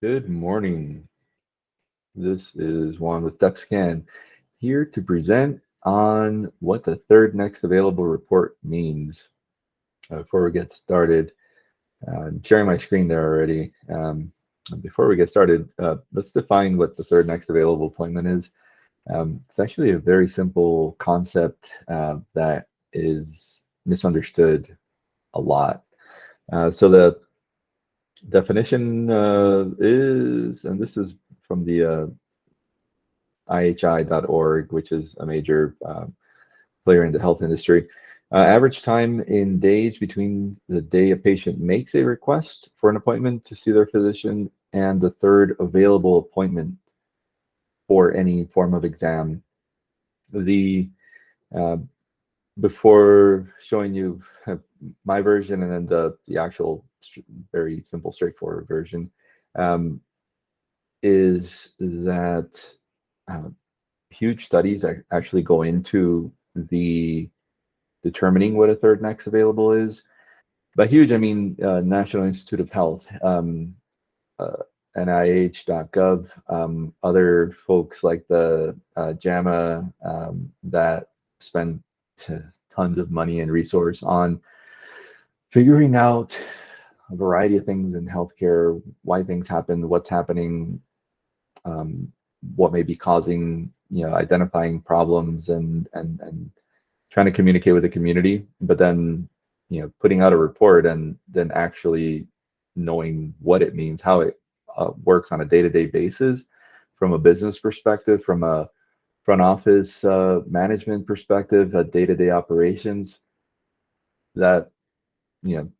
Good morning. This is Juan with DuckScan here to present on what the third next available report means. Before we get started, I'm sharing my screen there already. Before we get started, let's define what the third next available appointment is. It's actually a very simple concept that is misunderstood a lot. So the definition is, and this is from the IHI.org, which is a major player in the health industry. Average time in days between the day a patient makes a request for an appointment to see their physician and the third available appointment for any form of exam. The uh, Before showing you my version and then the actual very simple, straightforward version, um, is that uh, huge studies actually go into the determining what a third next available is. By huge, I mean National Institute of Health, uh, NIH.gov, other folks like the JAMA that spend tons of money and resource on figuring out a variety of things in healthcare, why things happen, what's happening, um, what may be causing, identifying problems and trying to communicate with the community, but then, putting out a report and then actually knowing what it means, how it works on a day-to-day basis from a business perspective, from a front office management perspective, day-to-day operations. That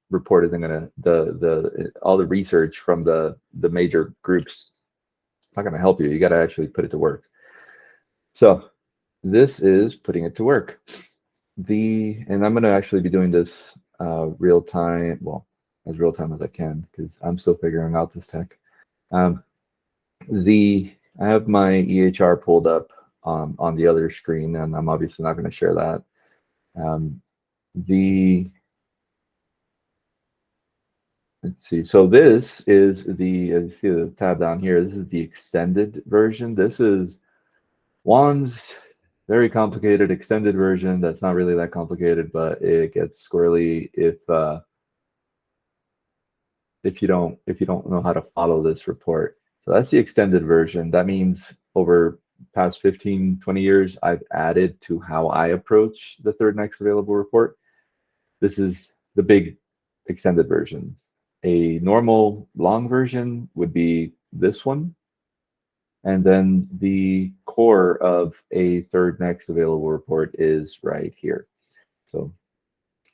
report isn't gonna the all the research from the major groups. It's not gonna help you. You got to actually put it to work. So this is putting it to work. And I'm going to actually be doing this real time, well, as real time as I can, because I'm still figuring out this tech. Um, the I have my EHR pulled up on the other screen, and I'm obviously not going to share that. Um, the Let's see. So this is you see the tab down here. This is the extended version. This is Juan's very complicated extended version. That's not really that complicated, but it gets squirrely if you don't know how to follow this report. So that's the extended version. That means over past 15, 20 years, I've added to how I approach the third next available report. This is the big extended version. A normal long version would be this one. And then the core of a third next available report is right here. So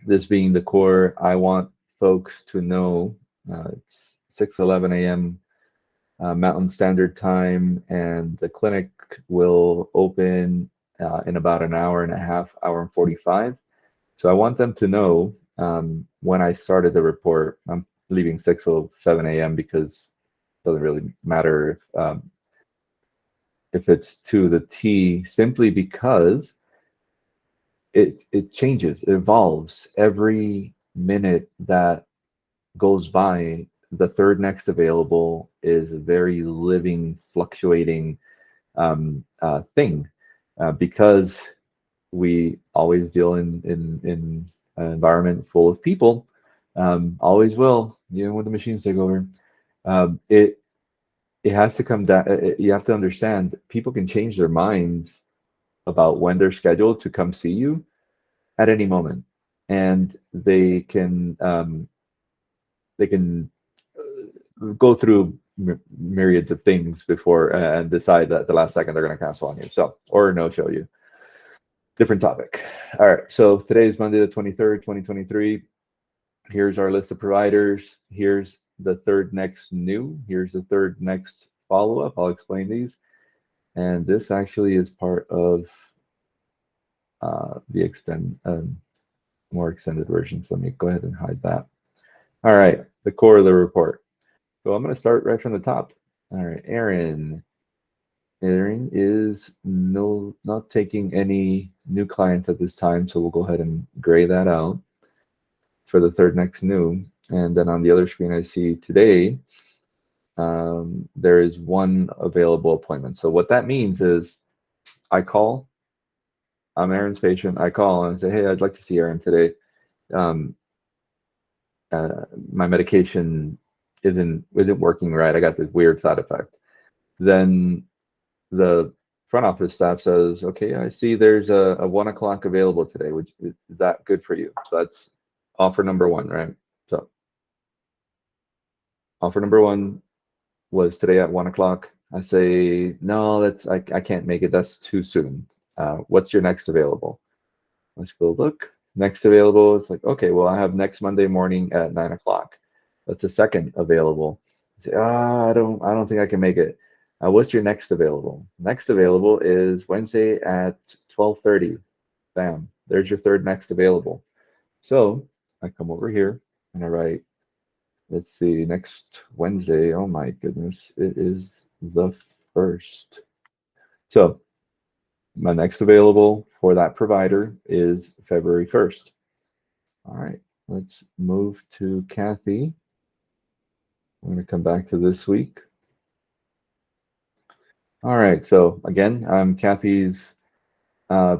this being the core, I want folks to know it's 6:11 a.m. Mountain Standard Time, and the clinic will open in about an hour and a half, hour and 45. So I want them to know when I started the report. I'm leaving 6:07 a.m. because it doesn't really matter if it's to the T, simply because it changes, it evolves every minute that goes by. The third next available is a very living, fluctuating thing because we always deal in an environment full of people, always will, even when the machines take over. It has to come down. You have to understand people can change their minds about when they're scheduled to come see you at any moment, and they can go through myriads of things before and decide that the last second they're going to cancel on you, so or no show you. Different topic. All right, so today is Monday the 23rd, 2023. Here's our list of providers. Here's the third next new. Here's the third next follow-up. I'll explain these. And this actually is part of the more extended versions. Let me go ahead and hide that. All right, the core of the report. So I'm going to start right from the top. All right, Aaron. Aaron is not taking any new clients at this time, so we'll go ahead and gray that out for the third next new. And then on the other screen, I see today there is one available appointment. So what that means is I call, I'm Aaron's patient, I call and say, hey, I'd like to see Aaron today. Um, my medication isn't working right. I got this weird side effect. Then the front office staff says, okay, I see there's a 1 o'clock available today. Which is that good for you? So that's offer number one, right? So offer number one was today at 1 o'clock. I say, no, I can't make it. That's too soon. What's your next available? Let's go look. Next available. It's like, okay, well, I have next Monday morning at 9 o'clock. That's the second available. I say, I don't think I can make it. What's your next available? Next available is Wednesday at 12:30. Bam, there's your third next available. So I come over here and I write, let's see, next Wednesday. Oh my goodness, it is the 1st. So my next available for that provider is February 1st. All right, let's move to Kathy. I'm going to come back to this week. All right, so again, I'm Kathy's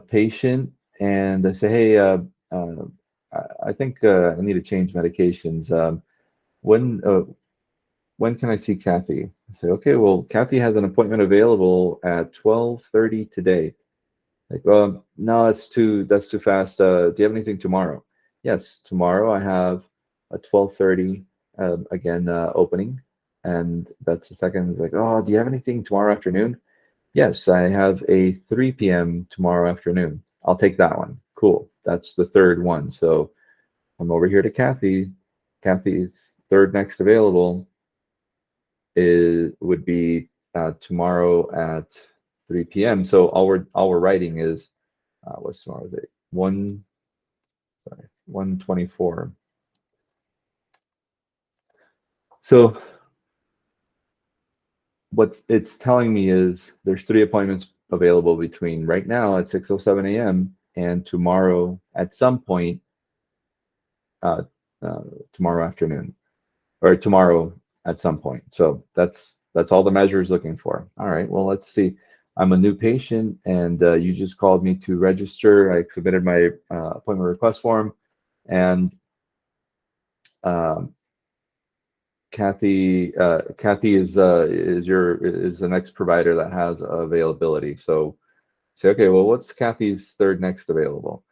patient, and I say, hey, uh, I think I need to change medications. When uh, when can I see Kathy? I say, okay, well, Kathy has an appointment available at 12:30 today. Like, well, no, that's too fast. Do you have anything tomorrow? Yes, tomorrow I have a 12:30 again opening, and that's the second. It's like, oh, do you have anything tomorrow afternoon? Yes, I have a 3 p.m. tomorrow afternoon. I'll take that one. Cool. That's the third one. So I'm over here to Kathy. Kathy's third next available would be tomorrow at 3 p.m. So all we're writing is what's tomorrow's date? 1/24. So what it's telling me is there's 3 appointments available between right now at 6:07 a.m. and tomorrow at some point uh, uh, tomorrow afternoon or tomorrow at some point. So that's all the measure is looking for. All right, well, let's see. I'm a new patient, and you just called me to register. I submitted my appointment request form, and um, Kathy is the next provider that has availability. So say, okay, well, what's Kathy's third next available?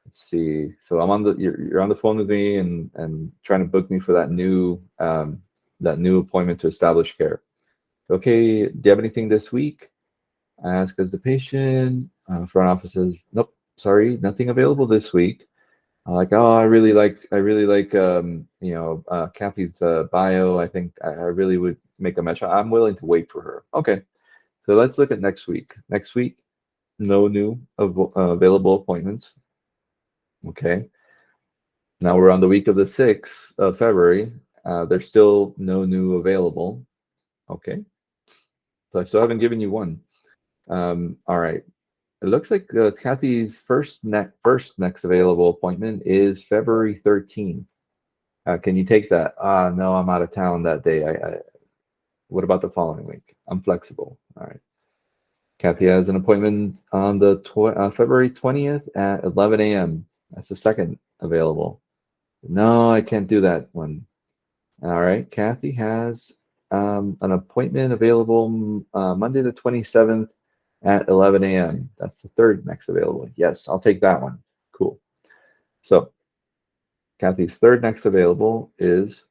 Let's see. So you're on the phone with me and trying to book me for that new appointment to establish care. Okay, do you have anything this week? I ask as the patient. Front office says, nope, sorry, nothing available this week. Like, oh, I really like Kathy's bio. I think I really would make a match. I'm willing to wait for her. Okay, so let's look at next week. Next week, no new available appointments. Okay, now we're on the week of the 6th of February. There's still no new available. Okay, so I still haven't given you one. All right. It looks like Kathy's first next available appointment is February 13th. Can you take that? No, I'm out of town that day. What about the following week? I'm flexible. All right. Kathy has an appointment on the February 20th at 11 a.m. That's the second available. No, I can't do that one. All right. Kathy has an appointment available Monday the 27th at 11 a.m. That's the third next available. Yes, I'll take that one. Cool. So Kathy's third next available is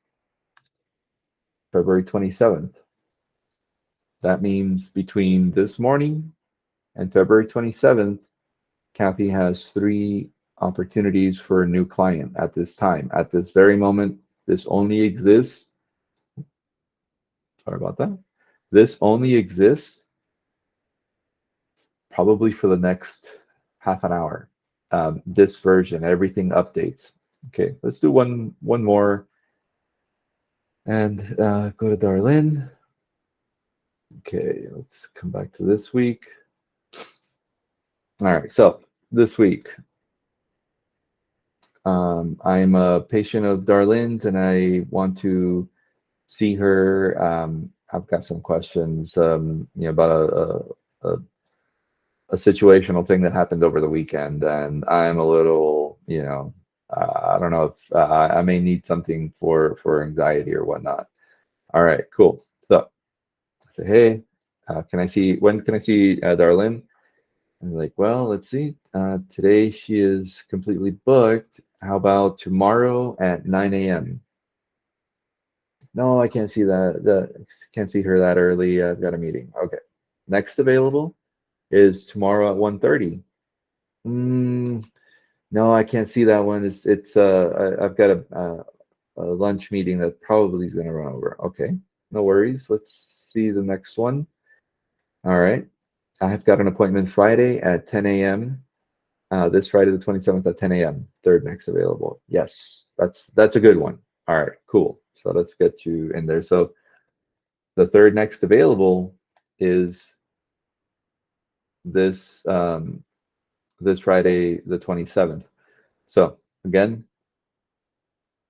February 27th. That means between this morning and February 27th, Kathy has 3 opportunities for a new client at this time. At this very moment, this only exists. Sorry about that. This only exists probably for the next half an hour. This version, everything updates. Okay, let's do one more and go to Darlene. Okay, let's come back to this week. All right, so this week, I'm a patient of Darlene's and I want to see her I've got some questions, about a situational thing that happened over the weekend, and I'm a little, I don't know if I may need something for anxiety or whatnot. All right, cool. So I say, hey, when can I see Darlene? And they're like, well, let's see. Today she is completely booked. How about tomorrow at 9 a.m.? No, I can't see that. Can't see her that early. I've got a meeting. Okay. Next available is tomorrow at 1:30. Mm, no, I can't see that one. I've got a lunch meeting that probably is going to run over. Okay, no worries. Let's see the next one. All right. I've got an appointment Friday at 10 a.m. This Friday the 27th at 10 a.m. Third next available. Yes, that's a good one. All right, cool. So let's get you in there. So the third next available is this this Friday the 27th. So again,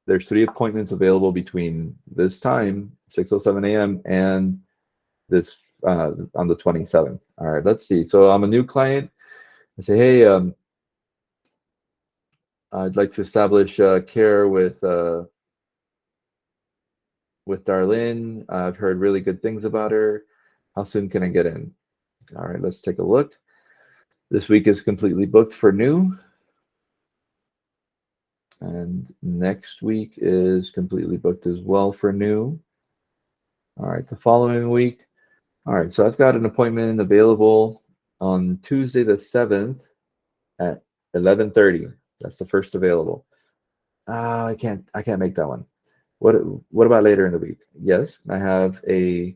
there's 3 appointments available between this time, 6:07 a.m., and this on the 27th. All right, let's see. So I'm a new client. I say, hey, I'd like to establish care with Darlene. I've heard really good things about her. How soon can I get in? All right, let's take a look. This week is completely booked for new, and next week is completely booked as well for new. All right, the following week. All right, so I've got an appointment available on Tuesday the 7th at 11:30. That's the first available. I can't make that one. What what about later in the week? Yes, I have a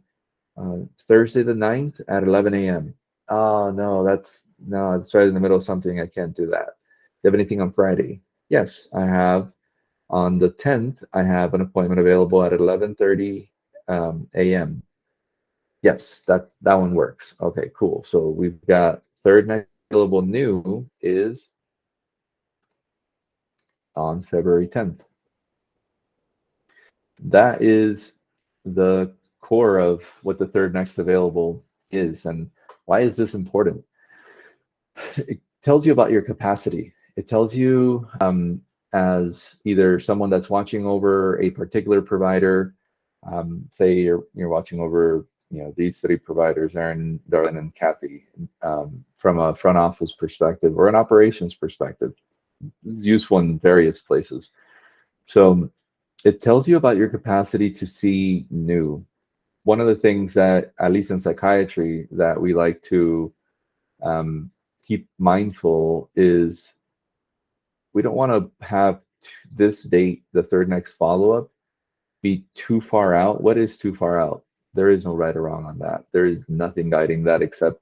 Thursday the 9th at 11 a.m. Oh no, no, it's right in the middle of something. I can't do that. Do you have anything on Friday? Yes, I have on the 10th. I have an appointment available at 11:30 a.m. Yes, that one works. Okay, cool. So we've got third next available new is on February 10th. That is the core of what the third next available is. And why is this important? It tells you about your capacity. It tells you, as either someone that's watching over a particular provider, say you're watching over, these 3 providers, Aaron, Darlene, and Kathy, from a front office perspective or an operations perspective. It's useful in various places. So it tells you about your capacity to see new. One of the things that, at least in psychiatry, that we like to um, keep mindful is we don't want to have this date, the third next follow-up, be too far out. What is too far out? There is no right or wrong on that. There is nothing guiding that except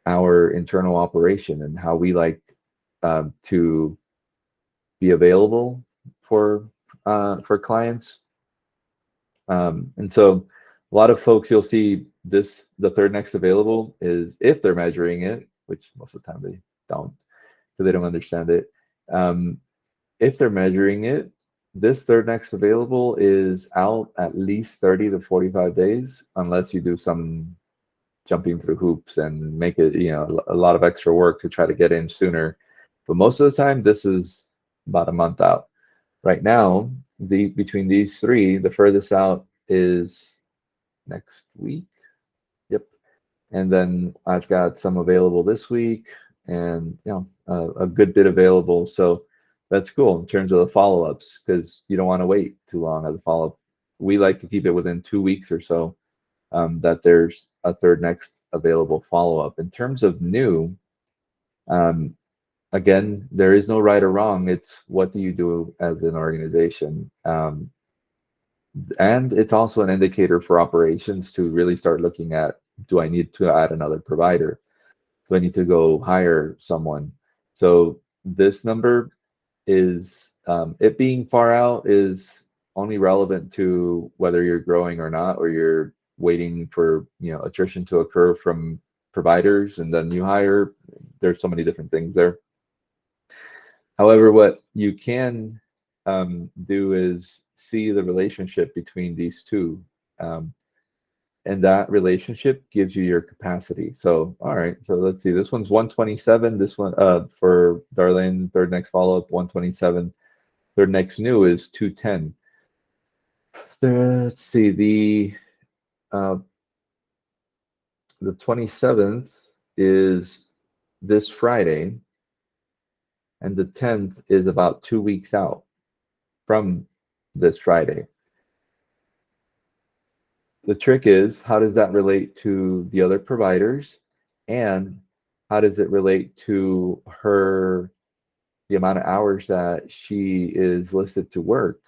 our internal operation and how we like to be available for clients. And so a lot of folks, you'll see this, the third next available is if they're measuring it, which most of the time they don't, because they don't understand it. If they're measuring it, this third next available is out at least 30 to 45 days, unless you do some jumping through hoops and make it, a lot of extra work to try to get in sooner. But most of the time, this is about a month out. Right now, between these 3, the furthest out is next week. Yep. And then I've got some available this week, and a good bit available. So that's cool in terms of the follow-ups, because you don't want to wait too long as a follow-up. We like to keep it within 2 weeks or so, that there's a third next available follow-up. In terms of new, um, again, there is no right or wrong. It's what do you do as an organization. And it's also an indicator for operations to really start looking at, do I need to add another provider? Do I need to go hire someone? So this number is, it being far out is only relevant to whether you're growing or not, or you're waiting for, attrition to occur from providers and then you hire. There's so many different things there. However, what you can do is see the relationship between these two. Um, and that relationship gives you your capacity. So, all right, so let's see. This one's 127. This one for Darlene, third next follow-up, 127. Third next new is 210. Let's see, uh, the 27th is this Friday, and the 10th is about 2 weeks out from this Friday. The trick is, how does that relate to the other providers? And how does it relate to her, the amount of hours that she is listed to work?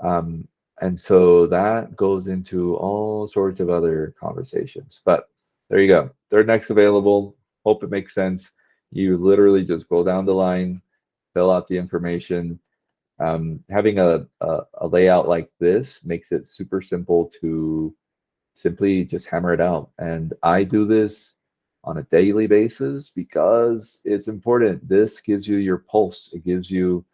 Um, and so that goes into all sorts of other conversations. But there you go. They're next available. Hope it makes sense. You literally just go down the line, fill out the information. Having a layout like this makes it super simple to simply just hammer it out. And I do this on a daily basis because it's important. This gives you your pulse. It gives you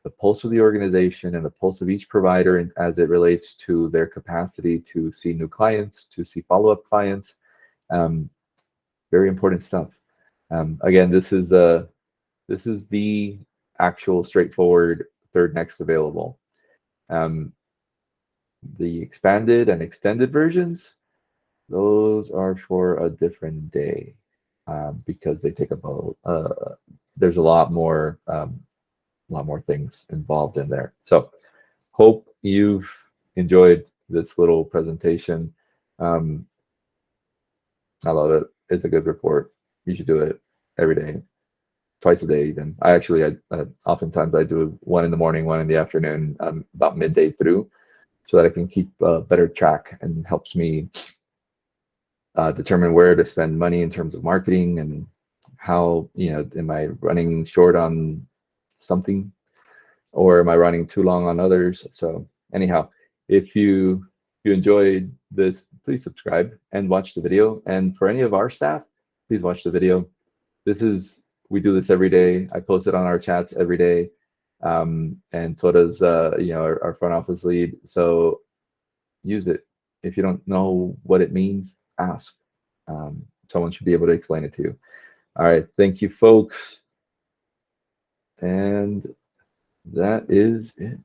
the pulse of the organization and the pulse of each provider and as it relates to their capacity to see new clients, to see follow-up clients. Um, Very important stuff. Again, this is the actual straightforward third next available. Um, the expanded and extended versions, those are for a different day because they take about there's a lot more things involved in there. So hope you've enjoyed this little presentation. Um, I love it. It's a good report. You should do it every day, twice a day even. Oftentimes I do one in the morning, one in the afternoon, about midday through, so that I can keep better track and helps me determine where to spend money in terms of marketing and how, am I running short on something or am I running too long on others? So anyhow, if you enjoyed this, please subscribe and watch the video. And for any of our staff, please watch the video. We do this every day. I post it on our chats every day. And so does our front office lead. So use it. If you don't know what it means, ask. Someone should be able to explain it to you. All right, thank you, folks. And that is it.